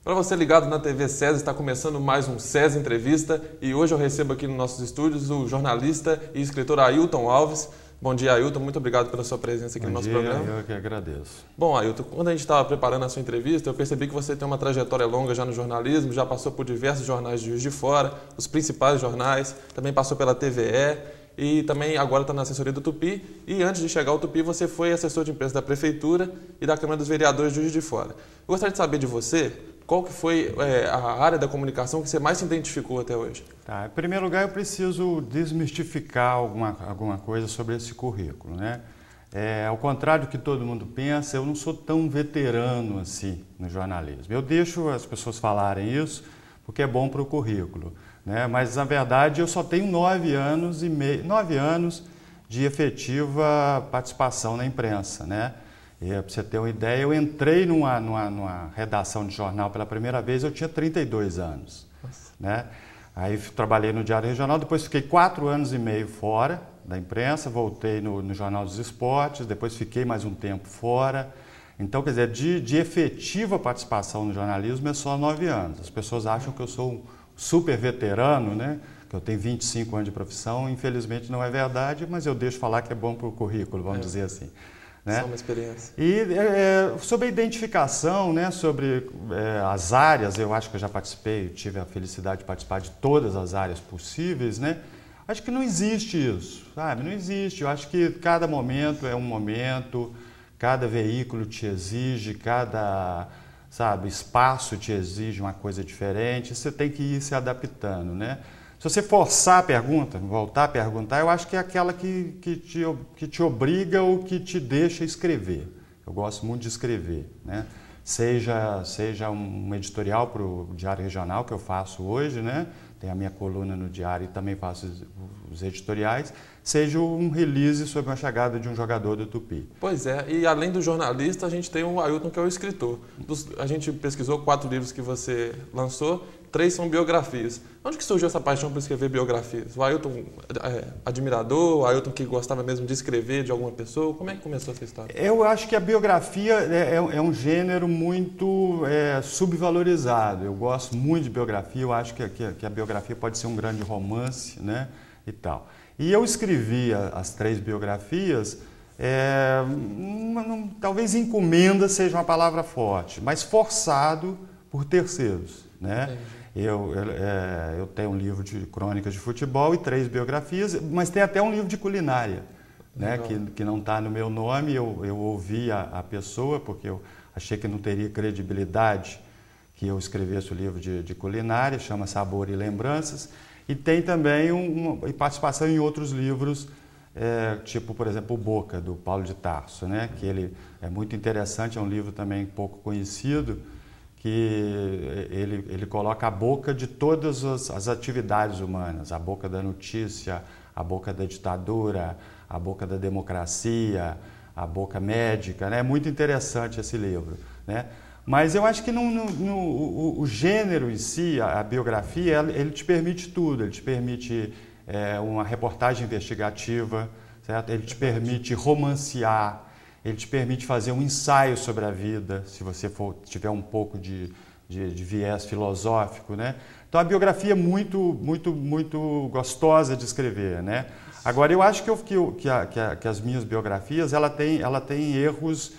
Para você ligado na TV SESI, está começando mais um SESI Entrevista e hoje eu recebo aqui nos nossos estúdios o jornalista e escritor Ailton Alves. Bom dia, Ailton. Muito obrigado pela sua presença aqui no nosso programa. Eu que agradeço. Bom, Ailton, quando a gente estava preparando a sua entrevista, eu percebi que você tem uma trajetória longa já no jornalismo, já passou por diversos jornais de Juiz de Fora, os principais jornais, também passou pela TVE e também agora está na assessoria do Tupi. E antes de chegar ao Tupi, você foi assessor de imprensa da Prefeitura e da Câmara dos Vereadores de Juiz de Fora. Eu gostaria de saber de você qual que foi a área da comunicação que você mais se identificou até hoje. Tá, em primeiro lugar, eu preciso desmistificar alguma coisa sobre esse currículo, né? Ao contrário do que todo mundo pensa, eu não sou tão veterano assim no jornalismo. Eu deixo as pessoas falarem isso porque é bom para o currículo, né? Mas, na verdade, eu só tenho 9 anos de efetiva participação na imprensa, né? Para você ter uma ideia, eu entrei numa redação de jornal pela primeira vez, eu tinha 32 anos. Né? Aí trabalhei no Diário Regional, depois fiquei 4 anos e meio fora da imprensa, voltei no Jornal dos Esportes, depois fiquei mais um tempo fora. Então, quer dizer, de efetiva participação no jornalismo é só 9 anos. As pessoas acham que eu sou um super veterano, né? Que eu tenho 25 anos de profissão, infelizmente não é verdade, mas eu deixo falar que é bom para o currículo, vamos dizer assim. Né? Só uma experiência. E sobre a identificação, né, sobre as áreas, eu acho que eu já participei, tive a felicidade de participar de todas as áreas possíveis, né? Acho que não existe isso, sabe? Não existe. Eu acho que cada momento é um momento, cada veículo te exige, cada, sabe, espaço te exige uma coisa diferente, você tem que ir se adaptando, né? Se você forçar a pergunta, voltar a perguntar, eu acho que é aquela que te obriga ou que te deixa escrever. Eu gosto muito de escrever, né? Seja um editorial para o Diário Regional, que eu faço hoje, né? Tem a minha coluna no Diário e também faço os editoriais, seja um release sobre a chegada de um jogador do Tupi. Pois é, e além do jornalista, a gente tem o Ailton, que é o escritor. A gente pesquisou 4 livros que você lançou, 3 são biografias. Onde que surgiu essa paixão por escrever biografias? O Ailton admirador, o Ailton que gostava mesmo de escrever de alguma pessoa? Como é que começou essa história? Eu acho que a biografia é um gênero muito subvalorizado. Eu gosto muito de biografia, eu acho que a biografia pode ser um grande romance, né, e tal. E eu escrevi as 3 biografias, talvez encomenda seja uma palavra forte, mas forçado por terceiros, né? Eu tenho um livro de crônicas de futebol e 3 biografias, mas tem até um livro de culinária, né, que não está no meu nome. Eu ouvi a pessoa, porque eu achei que não teria credibilidade que eu escrevesse o livro de culinária, chama Sabor e Lembranças, e tem também uma participação em outros livros, tipo, por exemplo, O Boca, do Paulo de Tarso, né, que ele é muito interessante, é um livro também pouco conhecido, que ele coloca a boca de todas as atividades humanas, a boca da notícia, a boca da ditadura, a boca da democracia, a boca médica, né? É muito interessante esse livro, né? Mas eu acho que o gênero em si, a biografia, ele te permite tudo, ele te permite uma reportagem investigativa, certo? Ele te permite romancear, ele te permite fazer um ensaio sobre a vida, se você tiver um pouco de viés filosófico, né? Então a biografia é muito gostosa de escrever, né? Agora eu acho que as minhas biografias ela tem erros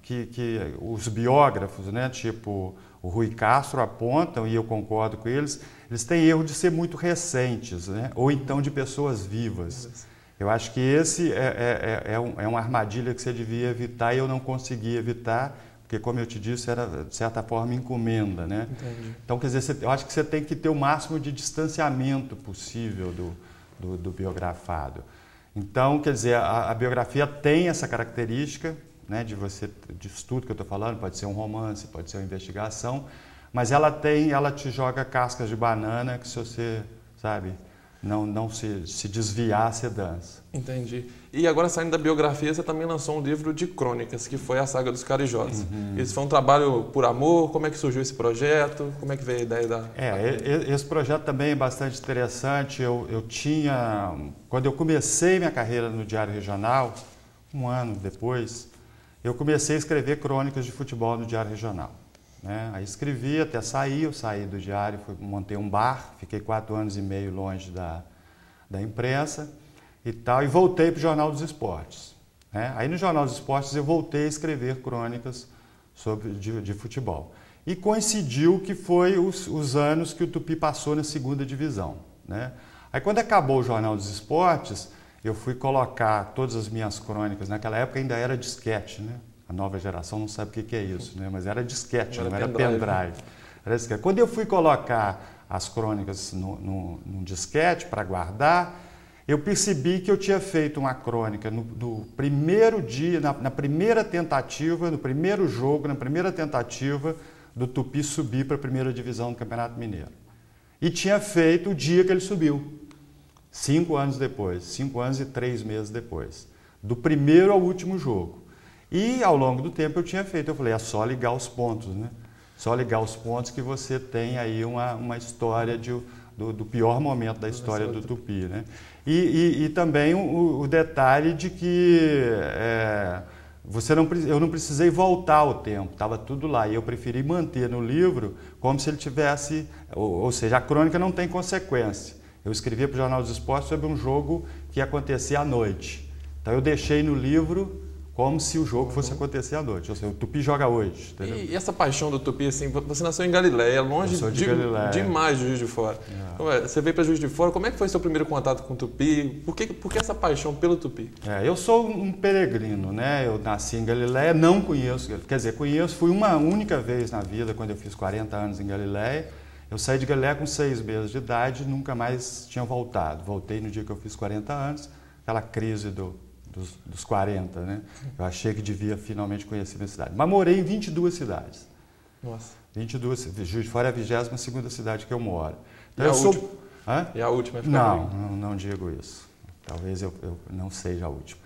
que os biógrafos, né, tipo o Rui Castro, apontam, e eu concordo com eles têm erro de ser muito recentes, né? Ou então de pessoas vivas. Eu acho que esse é uma armadilha que você devia evitar e eu não consegui evitar, porque, como eu te disse, era, de certa forma, encomenda, né? Entendi. Então, quer dizer, eu acho que você tem que ter o máximo de distanciamento possível do biografado. Então, quer dizer, a biografia tem essa característica, né, de estudo que eu estou falando, pode ser um romance, pode ser uma investigação, mas ela te joga cascas de banana que, se você, sabe, não se desviar, você dança. Entendi. E agora, saindo da biografia, você também lançou um livro de crônicas, que foi a Saga dos Carijós. Esse foi um trabalho por amor? Como é que surgiu esse projeto? Como é que veio a ideia da... Esse projeto também é bastante interessante. Quando eu comecei minha carreira no Diário Regional, um ano depois, eu comecei a escrever crônicas de futebol no Diário Regional. né? Aí escrevi até sair, eu saí do diário, montei um bar, fiquei 4 anos e meio longe da imprensa e tal, e voltei para o Jornal dos Esportes, né? Aí no Jornal dos Esportes eu voltei a escrever crônicas de futebol. E coincidiu que foi os anos que o Tupi passou na segunda divisão, né? Aí quando acabou o Jornal dos Esportes, eu fui colocar todas as minhas crônicas, naquela época ainda era disquete, né? A nova geração não sabe o que é isso, né? Mas era disquete, não era pendrive. Era disquete. Quando eu fui colocar as crônicas num disquete para guardar, eu percebi que eu tinha feito uma crônica no primeiro dia, na primeira tentativa, no primeiro jogo, na primeira tentativa do Tupi subir para a primeira divisão do Campeonato Mineiro. E tinha feito o dia que ele subiu, 5 anos depois, 5 anos e 3 meses depois, do primeiro ao último jogo. E ao longo do tempo eu tinha feito, eu falei, é só ligar os pontos, né? Só ligar os pontos que você tem aí uma história do pior momento da história do Tupi, né? E também o detalhe de que eu não precisei voltar ao tempo, estava tudo lá, e eu preferi manter no livro como se ele tivesse, ou seja, a crônica não tem consequência. Eu escrevia para o Jornal dos Esportes sobre um jogo que ia acontecer à noite. Então eu deixei no livro como se o jogo fosse acontecer à noite. Ou seja, o Tupi joga hoje. Entendeu? E essa paixão do Tupi, assim, você nasceu em Galiléia, longe demais de Juiz de Fora. Então, você veio para Juiz de Fora, como é que foi seu primeiro contato com o Tupi? Por que essa paixão pelo Tupi? Eu sou um peregrino, né? Eu nasci em Galiléia, não conheço, quer dizer, fui uma única vez na vida, quando eu fiz 40 anos em Galiléia. Eu saí de Galiléia com 6 meses de idade e nunca mais tinha voltado. Voltei no dia que eu fiz 40 anos, aquela crise dos 40, né? Eu achei que devia finalmente conhecer a minha cidade. Mas morei em 22 cidades. Nossa. 22, Juiz de Fora é a 22ª cidade que eu moro. Então, E a última? Não digo isso. Talvez eu não seja a última.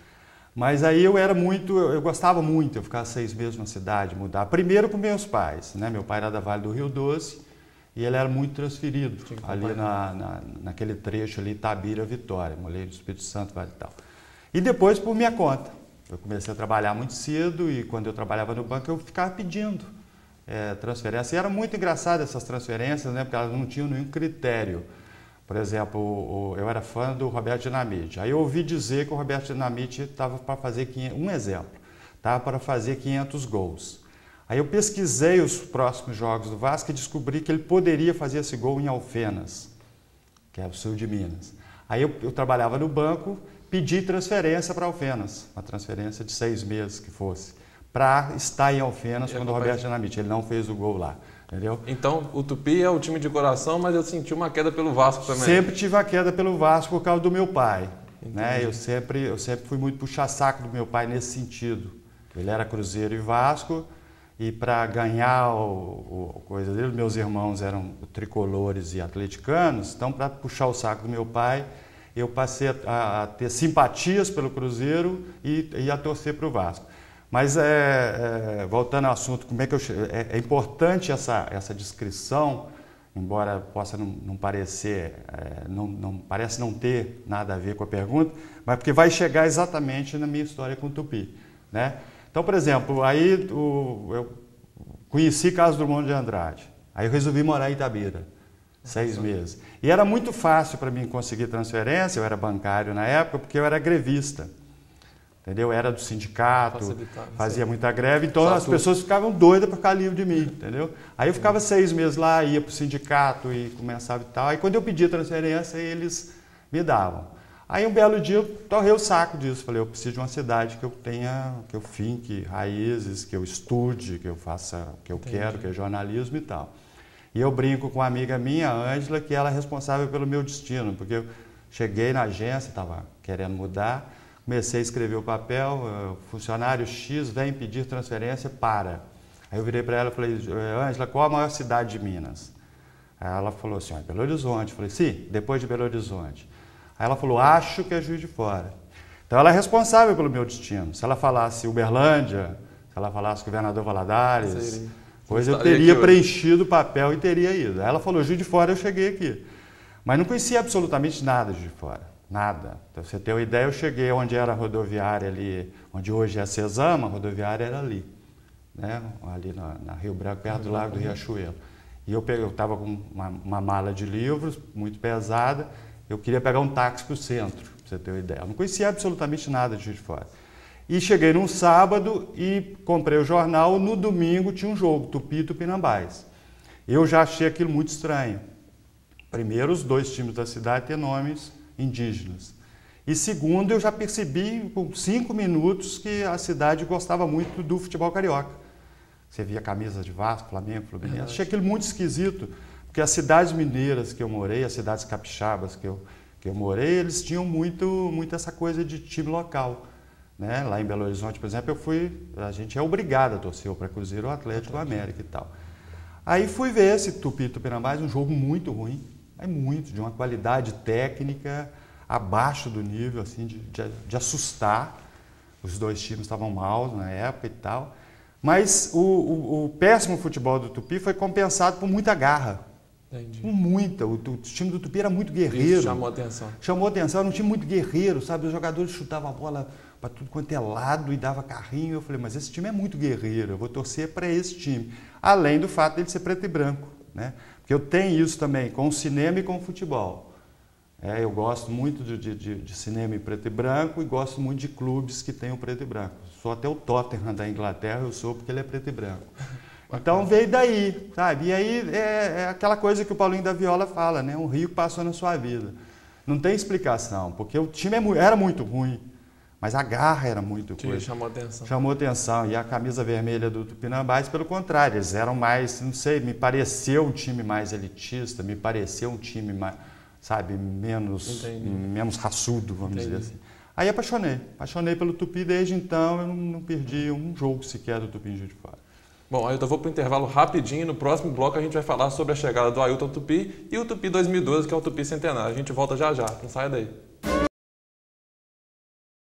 Mas aí eu gostava muito, eu ficava 6 meses na cidade, mudar. Primeiro com meus pais, né? Meu pai era da Vale do Rio Doce e ele era muito transferido ali naquele trecho ali, Itabira-Vitória. Morei no Espírito Santo, Vale e tal. E depois por minha conta. Eu comecei a trabalhar muito cedo e quando eu trabalhava no banco eu ficava pedindo transferência. E era muito engraçado essas transferências, né? Porque elas não tinham nenhum critério. Por exemplo, eu era fã do Roberto Dinamite. Aí eu ouvi dizer que o Roberto Dinamite estava para fazer 500 gols. Aí eu pesquisei os próximos jogos do Vasco e descobri que ele poderia fazer esse gol em Alfenas, que é o sul de Minas. Aí eu trabalhava no banco, pedi transferência para Alfenas, uma transferência de 6 meses que fosse, para estar em Alfenas quando o Roberto Dinamite. Ele não fez o gol lá, entendeu? Então, o Tupi é o time de coração, mas eu senti uma queda pelo Vasco também. Sempre tive a queda pelo Vasco por causa do meu pai, né? Eu sempre fui muito puxa-saco do meu pai nesse sentido. Ele era Cruzeiro e Vasco, e para ganhar coisa dele, meus irmãos eram tricolores e atleticanos, então para puxar o saco do meu pai, eu passei a ter simpatias pelo Cruzeiro e a torcer para o Vasco. Mas, voltando ao assunto, como é que é importante essa descrição, embora possa não parecer, parece não ter nada a ver com a pergunta, mas porque vai chegar exatamente na minha história com o Tupi, né? Então, por exemplo, aí eu conheci Carlos Drummond de Andrade, aí eu resolvi morar em Itabira. 6 meses. E era muito fácil para mim conseguir transferência, eu era bancário na época, porque eu era grevista. Entendeu? Eu era do sindicato, fazia muita greve, então as pessoas ficavam doidas por ficar livre de mim, entendeu? Aí eu ficava 6 meses lá, ia para o sindicato e começava e tal. Aí quando eu pedia transferência, eles me davam. Aí um belo dia eu torrei o saco disso. Falei, eu preciso de uma cidade que eu finque raízes, que eu estude, que eu faça o que eu quero, que é jornalismo e tal. E eu brinco com uma amiga minha, a Ângela, que ela é responsável pelo meu destino, porque eu cheguei na agência, estava querendo mudar, comecei a escrever o papel, funcionário X vem pedir transferência, para. Aí eu virei para ela e falei, Ângela, qual a maior cidade de Minas? Aí ela falou assim, Belo Horizonte. Eu falei, sim, depois de Belo Horizonte. Aí ela falou, acho que é Juiz de Fora. Então ela é responsável pelo meu destino. Se ela falasse Uberlândia, se ela falasse Governador Valadares, eu teria preenchido o papel e teria ido. Aí ela falou, Juiz de Fora, eu cheguei aqui. Mas não conhecia absolutamente nada de Juiz de Fora, nada. Então, você ter uma ideia, eu cheguei onde era a rodoviária ali, onde hoje é a Cesama, a rodoviária era ali. né? Ali na Rio Branco, perto do Lago do Riachuelo. E eu estava com uma mala de livros muito pesada, eu queria pegar um táxi para o centro, para você ter uma ideia. Eu não conhecia absolutamente nada de Juiz de Fora. E cheguei num sábado e comprei o jornal, no domingo tinha um jogo, Tupi e Tupinambás. Eu já achei aquilo muito estranho. Primeiro, os dois times da cidade têm nomes indígenas. E segundo, eu já percebi por 5 minutos que a cidade gostava muito do futebol carioca. Você via camisa de Vasco, Flamengo, Fluminense. Achei aquilo muito esquisito, porque as cidades mineiras que eu morei, as cidades capixabas que eu morei, eles tinham muito essa coisa de time local. Né? Lá em Belo Horizonte, por exemplo, a gente é obrigado a torcer para Cruzeiro ou Atlético América e tal. Aí fui ver esse Tupi e Tupinambás, um jogo muito ruim, de uma qualidade técnica abaixo do nível, assim, de assustar. Os dois times estavam mal na época e tal. Mas o péssimo futebol do Tupi foi compensado por muita garra. Entendi. O time do Tupi era muito guerreiro. Isso chamou atenção. Chamou atenção, era um time muito guerreiro, sabe? Os jogadores chutavam a bola para tudo quanto é lado e dava carrinho. Eu falei, mas esse time é muito guerreiro, eu vou torcer para esse time. Além do fato dele ser preto e branco, né? Porque eu tenho isso também com o cinema e com o futebol. Eu gosto muito de cinema em preto e branco e gosto muito de clubes que tenham preto e branco. Só até o Tottenham da Inglaterra eu sou porque ele é preto e branco. Então veio daí, sabe? E aí é aquela coisa que o Paulinho da Viola fala, né? Um rio que passou na sua vida. Não tem explicação, porque o time era muito ruim, mas a garra era muito coisa. Chamou atenção. Chamou atenção. E a camisa vermelha do Tupinambás, pelo contrário, eles eram mais, não sei, me pareceu um time mais elitista, me pareceu um time mais, sabe, menos raçudo, vamos dizer assim. Aí apaixonei pelo Tupi, desde então eu não perdi um jogo sequer do Tupi em Juiz de Fora. Bom, Ailton, eu vou para o intervalo rapidinho, no próximo bloco a gente vai falar sobre a chegada do Ailton Tupi e o Tupi 2012, que é o Tupi Centenário. A gente volta já, não saia daí.